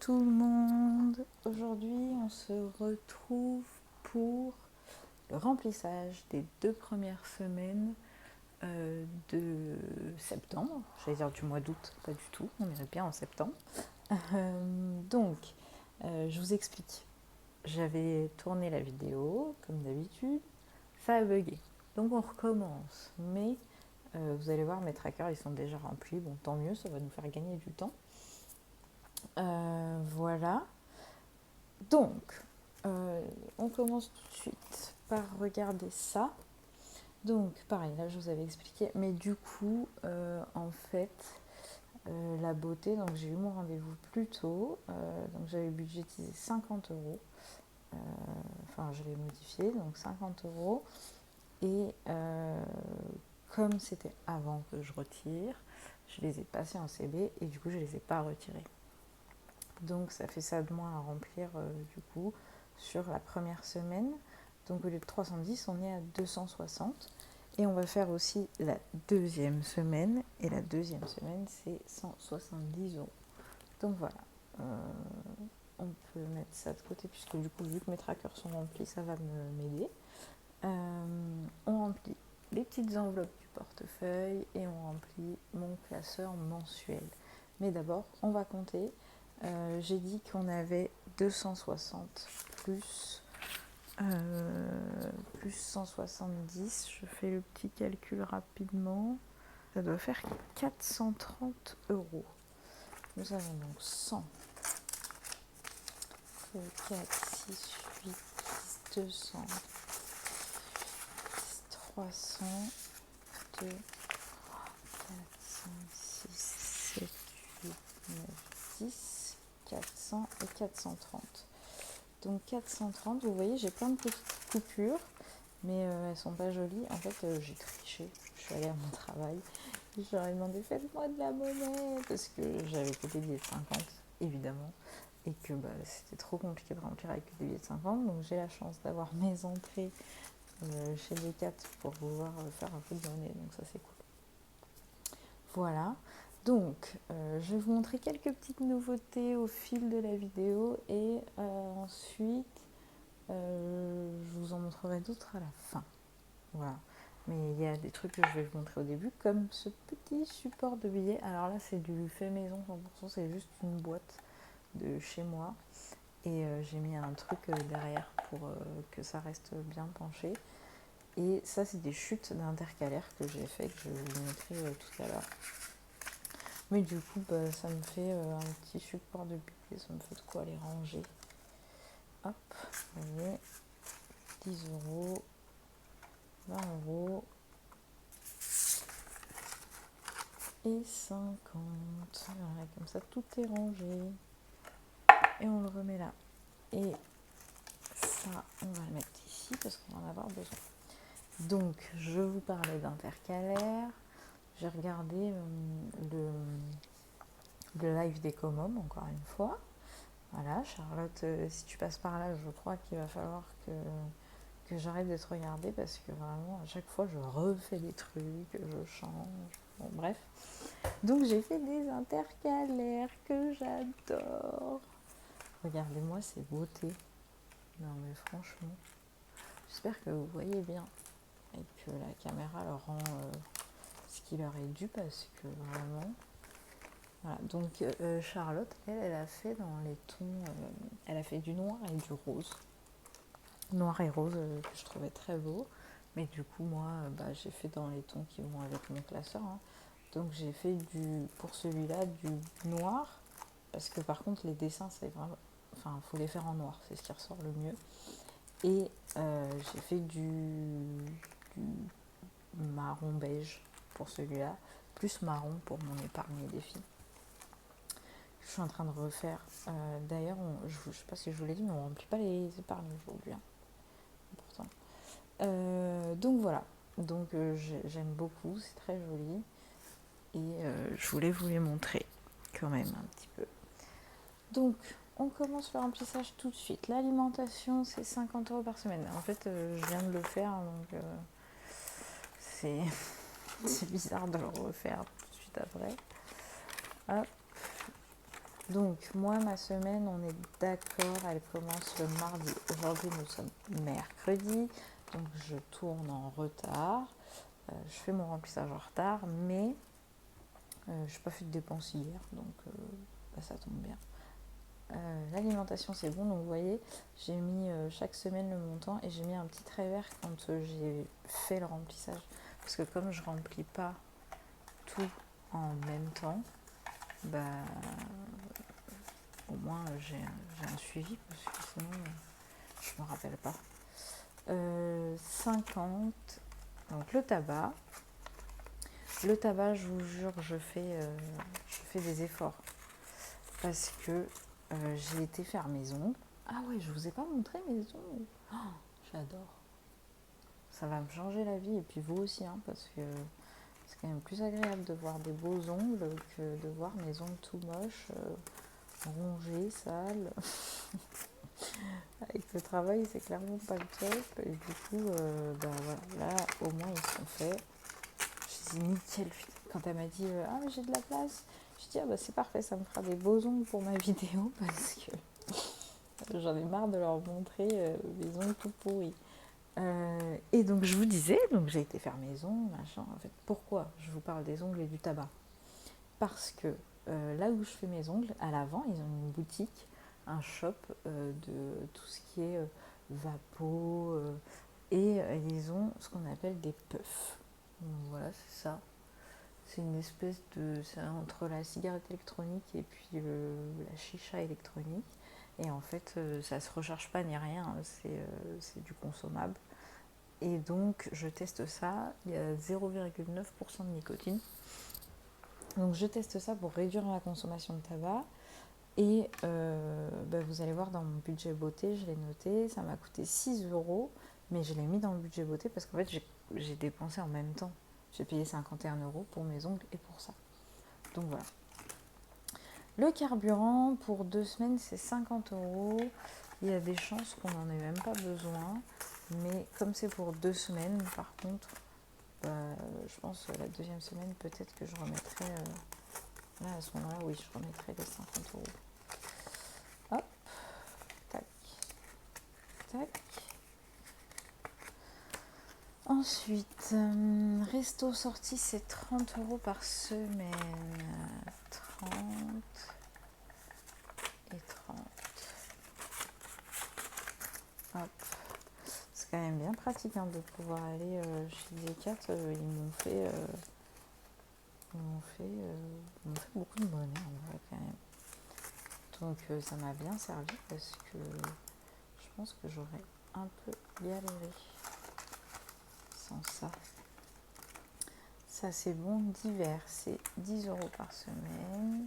tout le monde. Aujourd'hui, on se retrouve pour le remplissage des 2 premières semaines de septembre. J'allais dire du mois d'août, pas du tout, on est bien en septembre. Donc, je vous explique. J'avais tourné la vidéo, comme d'habitude, ça a bugué. Donc on recommence, mais vous allez voir, mes trackers, ils sont déjà remplis. Bon, tant mieux, ça va nous faire gagner du temps. Voilà. Donc, on commence tout de suite par regarder ça. Donc, pareil, là, je vous avais expliqué. Mais du coup, en fait, la beauté, donc j'ai eu mon rendez-vous plus tôt. Donc, j'avais budgétisé 50 euros. Enfin, je l'ai modifié, donc 50 euros. Et comme c'était avant que je retire, je les ai passés en CB et du coup, je ne les ai pas retirés. Donc ça fait ça de moins à remplir du coup sur la première semaine. Donc au lieu de 310, on est à 260. Et on va faire aussi la deuxième semaine. Et la deuxième semaine, c'est 170 euros. Donc voilà. On peut mettre ça de côté puisque du coup, vu que mes trackers sont remplis, ça va m'aider. On remplit les petites enveloppes du portefeuille et on remplit mon classeur mensuel. Mais d'abord, on va compter. J'ai dit qu'on avait 260 plus 170. Je fais le petit calcul rapidement. Ça doit faire 430 euros. Nous avons donc 100, 4, 6, 8, 10, 200, 300, 2, 4, 5, 6, 7, 8, 9, 10, 400 et 430. Donc 430, vous voyez, j'ai plein de petites coupures, mais elles sont pas jolies. En fait, j'ai triché. Je suis allée à mon travail. Je leur ai demandé, faites-moi de la monnaie, parce que j'avais que des billets de 50, évidemment, et que c'était trop compliqué de remplir avec des billets de 50. Donc j'ai la chance d'avoir mes entrées chez Decat pour pouvoir faire un peu de monnaie. Donc ça, c'est cool. Voilà. Donc, je vais vous montrer quelques petites nouveautés au fil de la vidéo et ensuite, je vous en montrerai d'autres à la fin. Voilà. Mais il y a des trucs que je vais vous montrer au début, comme ce petit support de billets. Alors là, c'est du fait maison 100%, c'est juste une boîte de chez moi. Et j'ai mis un truc derrière pour que ça reste bien penché. Et ça, c'est des chutes d'intercalaire que j'ai fait, que je vous montrer tout à l'heure. Mais du coup, ça me fait un petit support de billets, ça me fait de quoi les ranger. Hop, vous voyez, 10 euros, 20 euros et 50. Voilà, comme ça, tout est rangé. Et on le remet là. Et ça, on va le mettre ici parce qu'on va en avoir besoin. Donc, je vous parlais d'intercalaire. J'ai regardé le live des Comom, encore une fois. Voilà, Charlotte, si tu passes par là, je crois qu'il va falloir que j'arrête de te regarder parce que vraiment, à chaque fois, je refais des trucs, je change. Bon, bref. Donc, j'ai fait des intercalaires que j'adore. Regardez-moi ces beautés. Non, mais franchement, j'espère que vous voyez bien et que la caméra leur rend ce qui leur est dû parce que vraiment. Voilà, donc Charlotte, elle a fait dans les tons, elle a fait du noir et du rose. Noir et rose que je trouvais très beau. Mais du coup, moi, j'ai fait dans les tons qui vont avec mon classeur. Hein. Donc j'ai fait pour celui-là du noir. Parce que par contre, les dessins, c'est vraiment. Enfin, il faut les faire en noir, c'est ce qui ressort le mieux. Et j'ai fait du marron beige pour celui-là. Plus marron pour mon épargne des filles. Je suis en train de refaire. D'ailleurs, je ne sais pas si je vous l'ai dit, mais on ne remplit pas les épargnes aujourd'hui. Hein. Important. Donc voilà. Donc j'aime beaucoup, c'est très joli. Et je voulais vous les montrer quand même un petit peu. Donc, on commence le remplissage tout de suite. L'alimentation, c'est 50 euros par semaine. En fait, je viens de le faire, donc c'est bizarre de le refaire tout de suite après. Hop. Donc, moi, ma semaine, on est d'accord, elle commence le mardi. Aujourd'hui, nous sommes mercredi, donc je tourne en retard. Je fais mon remplissage en retard, mais je n'ai pas fait de dépenses hier, donc ça tombe bien. L'alimentation, c'est bon, donc vous voyez, j'ai mis chaque semaine le montant et j'ai mis un petit trait vert quand j'ai fait le remplissage. Parce que comme je remplis pas tout en même temps, bah, au moins j'ai un suivi, parce que sinon je me rappelle pas. 50, donc le tabac. Le tabac, je vous jure, je fais des efforts. Parce que j'ai été faire mes ongles. Ah ouais, je vous ai pas montré mes ongles. Oh, j'adore. Ça va me changer la vie, et puis vous aussi, hein, parce que c'est quand même plus agréable de voir des beaux ongles que de voir mes ongles tout moches, rongés, sales. Avec le travail, c'est clairement pas le top. Et du coup, voilà, là, au moins, ils sont faits. Je dis nickel. Quand elle m'a dit ah, mais j'ai de la place, je dis ah, bah c'est parfait, ça me fera des beaux ongles pour ma vidéo, parce que j'en ai marre de leur montrer mes ongles tout pourris. Et donc je vous disais, donc j'ai été faire mes ongles, machin. En fait, pourquoi je vous parle des ongles et du tabac? Parce que là où je fais mes ongles, à l'avant, ils ont une boutique, un shop de tout ce qui est vapo, et ils ont ce qu'on appelle des puffs. Donc, voilà, c'est ça. C'est une espèce de... C'est entre la cigarette électronique et puis la chicha électronique. Et en fait, ça ne se recharge pas ni rien, c'est du consommable. Et donc, je teste ça, il y a 0,9% de nicotine. Donc, je teste ça pour réduire la consommation de tabac. Et vous allez voir dans mon budget beauté, je l'ai noté, ça m'a coûté 6 €, mais je l'ai mis dans le budget beauté parce qu'en fait, j'ai dépensé en même temps. J'ai payé 51 € pour mes ongles et pour ça. Donc voilà. Le carburant, pour 2 semaines, c'est 50 €. Il y a des chances qu'on n'en ait même pas besoin. Mais comme c'est pour 2 semaines, par contre, je pense que la deuxième semaine, peut-être que je remettrai... là, à ce moment-là, oui, je remettrai les 50 €. Hop, tac, tac. Ensuite, resto sortie, c'est 30 € par semaine. 30 et 30. Hop. C'est quand même bien pratique de pouvoir aller chez Decat. Ils m'ont fait beaucoup de monnaie en vrai quand même. Donc ça m'a bien servi parce que je pense que j'aurais un peu galéré sans ça. Ça c'est bon, d'hiver, c'est 10 € par semaine.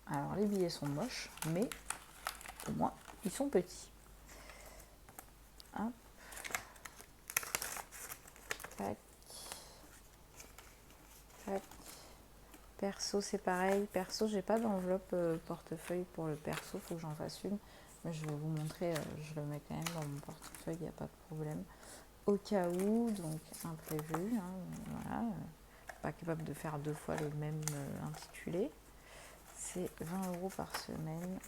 Alors les billets sont moches, mais au moins ils sont petits. Hop. Tac. Tac. Perso, c'est pareil. Perso, j'ai pas d'enveloppe portefeuille pour le perso, faut que j'en fasse une. Mais je vais vous montrer, je le mets quand même dans mon portefeuille, il n'y a pas de problème. Au cas où, donc imprévu, voilà, pas capable de faire 2 fois le même intitulé. C'est 20 € par semaine.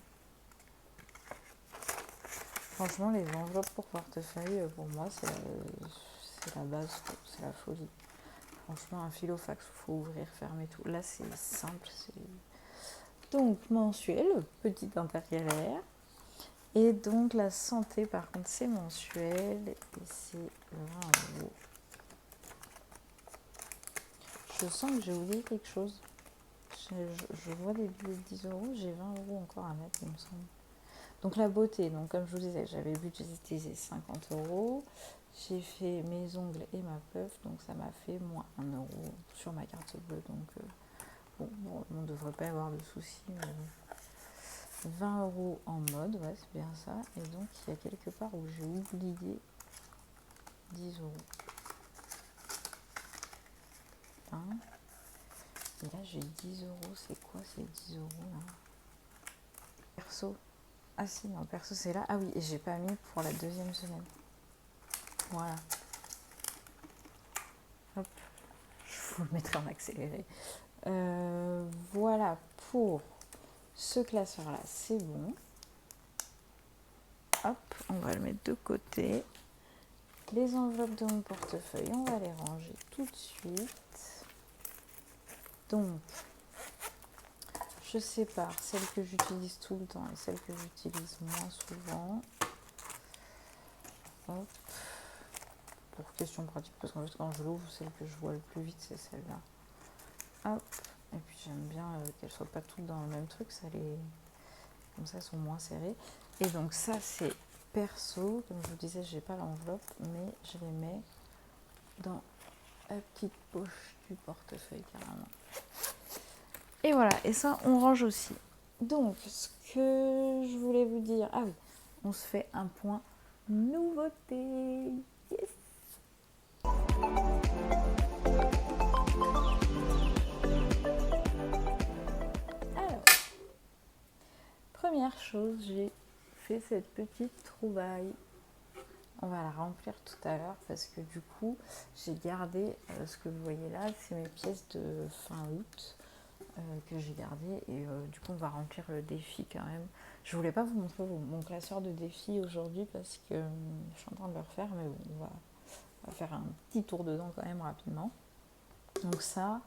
Franchement, les enveloppes pour portefeuille, pour moi, c'est la base, c'est la folie. Franchement, un filofax, il faut ouvrir, fermer tout. Là, c'est simple. Donc, mensuel, petit intercalaire. Et donc, la santé, par contre, c'est mensuel. Et c'est 20 €. Je sens que j'ai oublié quelque chose. Je vois des billets de 10 €. J'ai 20 € encore à mettre, il me semble. Donc, la beauté. Donc, comme je vous disais, j'avais budgétisé 50 €. J'ai fait mes ongles et ma puff, donc ça m'a fait moins 1 € sur ma carte bleue. Donc, on ne devrait pas avoir de soucis. Mais 20 € en mode, ouais, c'est bien ça. Et donc, il y a quelque part où j'ai oublié 10 €. Hein, et là, j'ai 10 €. C'est quoi ces 10 € là? Perso. Ah si, non, perso, c'est là. Ah oui, et j'ai pas mis pour la deuxième semaine. Voilà. Hop, je vous le mettrai en accéléré. voilà pour ce classeur-là, c'est bon. Hop, on va le mettre de côté. Les enveloppes de mon portefeuille, on va les ranger tout de suite. Donc, je sépare celles que j'utilise tout le temps et celles que j'utilise moins souvent. Hop. Pour question pratique, parce qu'en fait, quand je l'ouvre, celle que je vois le plus vite, c'est celle-là. Hop. Et puis, j'aime bien qu'elles ne soient pas toutes dans le même truc. Comme ça, elles sont moins serrées. Et donc, ça, c'est perso. Comme je vous disais, j'ai pas l'enveloppe, mais je les mets dans la petite poche du portefeuille, carrément. Et voilà. Et ça, on range aussi. Donc, ce que je voulais vous dire... Ah oui, on se fait un point nouveauté. Yes! Alors, première chose, j'ai fait cette petite trouvaille. On va la remplir tout à l'heure parce que du coup, j'ai gardé ce que vous voyez là, c'est mes pièces de fin août que j'ai gardées. Et du coup, on va remplir le défi quand même. Je voulais pas vous montrer mon classeur de défis aujourd'hui parce que je suis en train de le refaire, mais bon, on va faire un petit tour dedans quand même rapidement. Donc ça,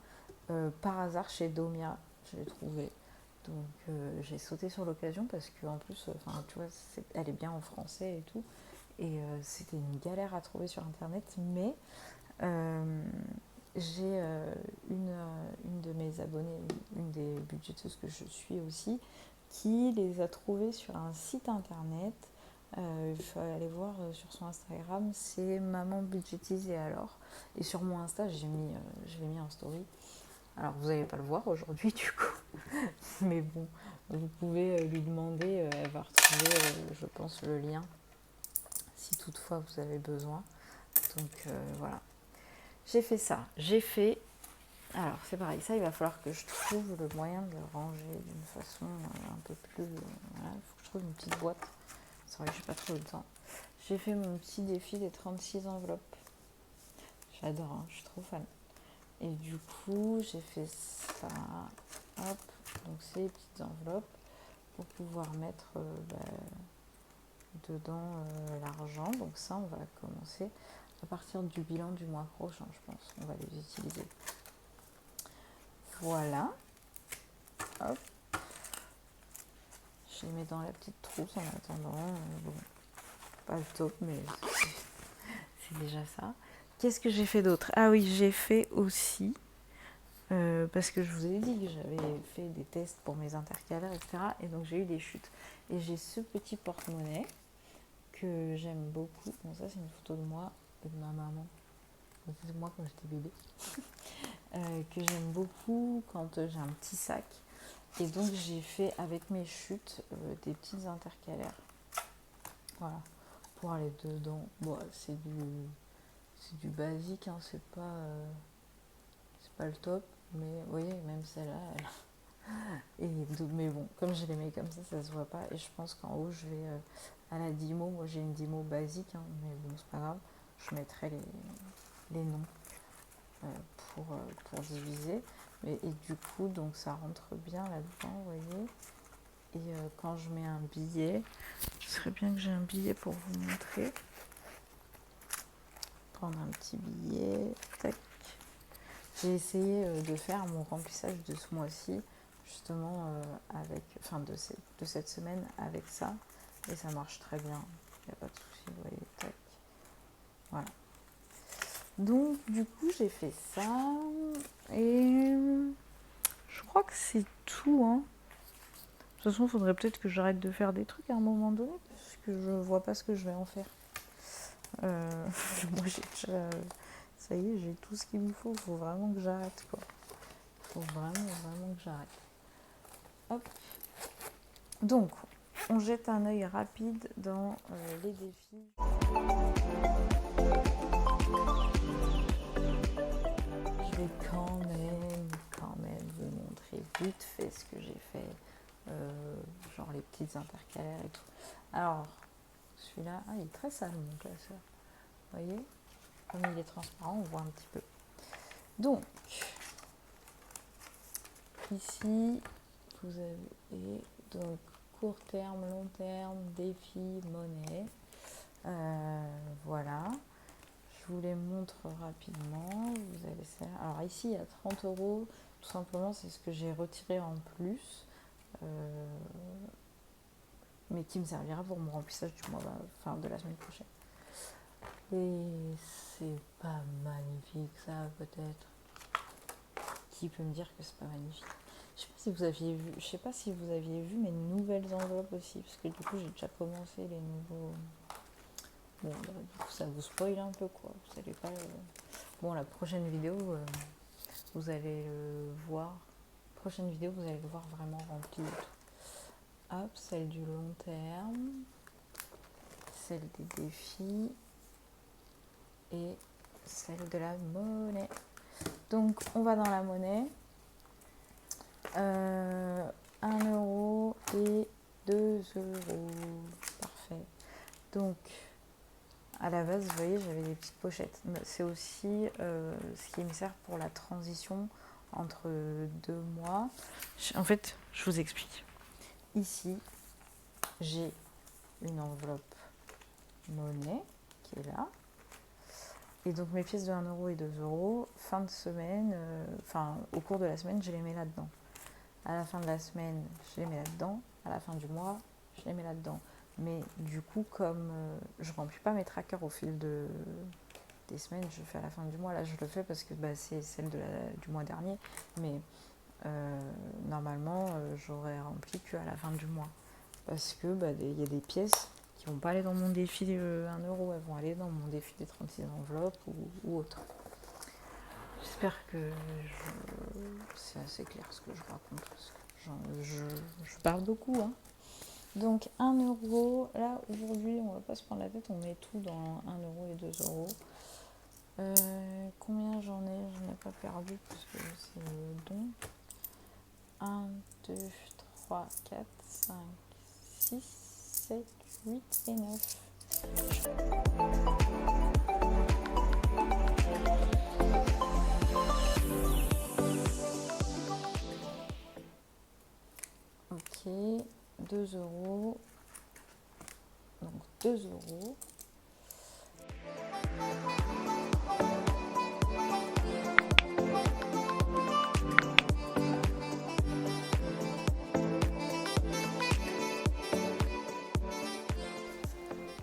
par hasard chez Domia, je l'ai trouvé. Donc j'ai sauté sur l'occasion parce qu'en plus, tu vois, elle est bien en français et tout. Et c'était une galère à trouver sur internet, mais j'ai une de mes abonnées, une des budgéteuses que je suis aussi, qui les a trouvés sur un site internet. Il faut aller voir sur son Instagram, c'est Maman Budgétise et alors. Et sur mon Insta, je l'ai mis en story. Alors vous n'allez pas le voir aujourd'hui du coup, mais bon, vous pouvez lui demander, elle va retrouver, je pense, le lien si toutefois vous avez besoin. Donc voilà, j'ai fait ça. Alors c'est pareil, ça il va falloir que je trouve le moyen de le ranger d'une façon un peu plus... voilà, il faut que je trouve une petite boîte. C'est vrai que j'ai pas trop le temps. J'ai fait mon petit défi des 36 enveloppes. J'adore, hein, je suis trop fan. Et du coup, j'ai fait ça. Hop, donc c'est les petites enveloppes pour pouvoir mettre dedans l'argent. Donc ça, on va commencer à partir du bilan du mois prochain, je pense. On va les utiliser. Voilà. Hop. Je les mets dans la petite trousse en attendant. Bon, pas le top, mais c'est déjà ça. Qu'est-ce que j'ai fait d'autre? Ah oui, j'ai fait aussi... parce que je vous ai dit que j'avais fait des tests pour mes intercalaires, etc. Et donc j'ai eu des chutes. Et j'ai ce petit porte-monnaie que j'aime beaucoup. Bon, ça c'est une photo de moi et de ma maman. C'est moi quand j'étais bébé. Que j'aime beaucoup quand j'ai un petit sac. Et donc j'ai fait avec mes chutes des petites intercalaires. Voilà. Pour aller dedans. Bon, c'est du basique, hein, c'est pas le top. Mais vous voyez, même celle-là, mais bon, comme je les mets comme ça se voit pas. Et je pense qu'en haut, je vais à la Dimo. Moi, j'ai une Dimo basique, hein, mais bon, c'est pas grave. Je mettrai les noms pour diviser. Et du coup, donc ça rentre bien là-dedans, vous voyez. Et quand je mets un billet, ce serait bien que j'ai un billet pour vous montrer. Prendre un petit billet, tac. J'ai essayé de faire mon remplissage de ce mois-ci, justement de cette semaine avec ça, et ça marche très bien, il n'y a pas de souci, vous voyez, tac. Voilà. Donc du coup j'ai fait ça, et je crois que c'est tout, hein. De toute façon, il faudrait peut-être que j'arrête de faire des trucs à un moment donné, parce que je vois pas ce que je vais en faire. Moi j'ai déjà... Ça y est, j'ai tout ce qu'il me faut. Il faut vraiment que j'arrête, quoi. Il faut vraiment que j'arrête. Hop. Donc, on jette un œil rapide dans les défis. Je vais quand même vous montrer vite fait ce que j'ai fait. Genre les petites intercalaires et tout. Alors, celui-là, il est très sale, mon classeur. Vous voyez ? Comme il est transparent, on voit un petit peu. Donc, ici, vous avez donc court terme, long terme, défi, monnaie. Voilà. Je vous les montre rapidement. Vous avez ça. Alors ici, il y a 30 €. Tout simplement, c'est ce que j'ai retiré en plus. Mais qui me servira pour mon remplissage du mois, enfin de la semaine prochaine. Et c'est pas magnifique ça, peut-être. Qui peut me dire que c'est pas magnifique? Je sais pas si vous aviez vu mes nouvelles enveloppes aussi, parce que du coup j'ai déjà commencé les nouveaux. Bon, du coup ça vous spoil un peu quoi. Vous savez pas. Bon, la prochaine vidéo, vous allez le voir. Prochaine vidéo, vous allez le voir vraiment rempli. Hop, celle du long terme, celle des défis et celle de la monnaie. Donc on va dans la monnaie. 1 € et 2 €. Parfait. Donc à la base, vous voyez, j'avais des petites pochettes. C'est aussi ce qui me sert pour la transition entre 2 mois. En fait, je vous explique. Ici, j'ai une enveloppe monnaie qui est là. Et donc mes pièces de 1 € et 2 €, fin de semaine, au cours de la semaine, je les mets là-dedans. À la fin de la semaine, je les mets là-dedans. À la fin du mois, je les mets là-dedans. Mais du coup, comme je ne remplis pas mes trackers au fil des semaines, je fais à la fin du mois. Là, je le fais parce que c'est celle du mois dernier. Mais normalement, j'aurais rempli qu'à la fin du mois. Parce que y a des pièces qui vont pas aller dans mon défi 1 €, elles vont aller dans mon défi des 36 enveloppes ou autre. J'espère que c'est assez clair ce que je raconte, parce que je parle beaucoup. Hein. Donc 1 €, là aujourd'hui on va pas se prendre la tête, on met tout dans 1 € et 2 €. Combien j'en ai? Je n'ai pas perdu parce que c'est le don. 1, 2, 3, 4, 5, 6, 7, 8 et 9. Ok, 2 €. Donc 2 €.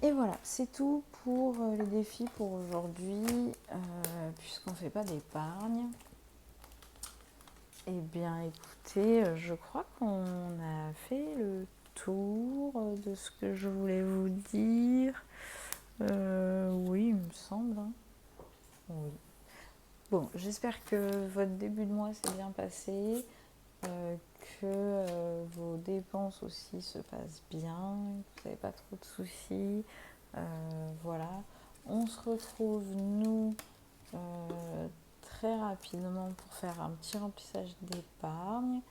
Et voilà, c'est tout pour les défis pour aujourd'hui, puisqu'on ne fait pas d'épargne. Eh bien écoutez, je crois qu'on a fait le tour de ce que je voulais vous dire. Oui, il me semble. Hein. Oui. Bon, j'espère que votre début de mois s'est bien passé, que vos dépenses aussi se passent bien, que vous n'avez pas trop de soucis. Voilà. On se retrouve, nous, très rapidement pour faire un petit remplissage d'épargne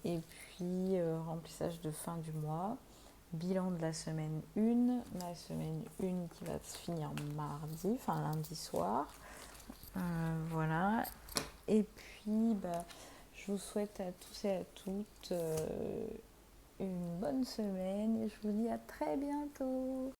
et puis remplissage de fin du mois. Bilan de la semaine 1, ma semaine 1 qui va se finir mardi, enfin lundi soir. Voilà. Et puis, je vous souhaite à tous et à toutes une bonne semaine et je vous dis à très bientôt.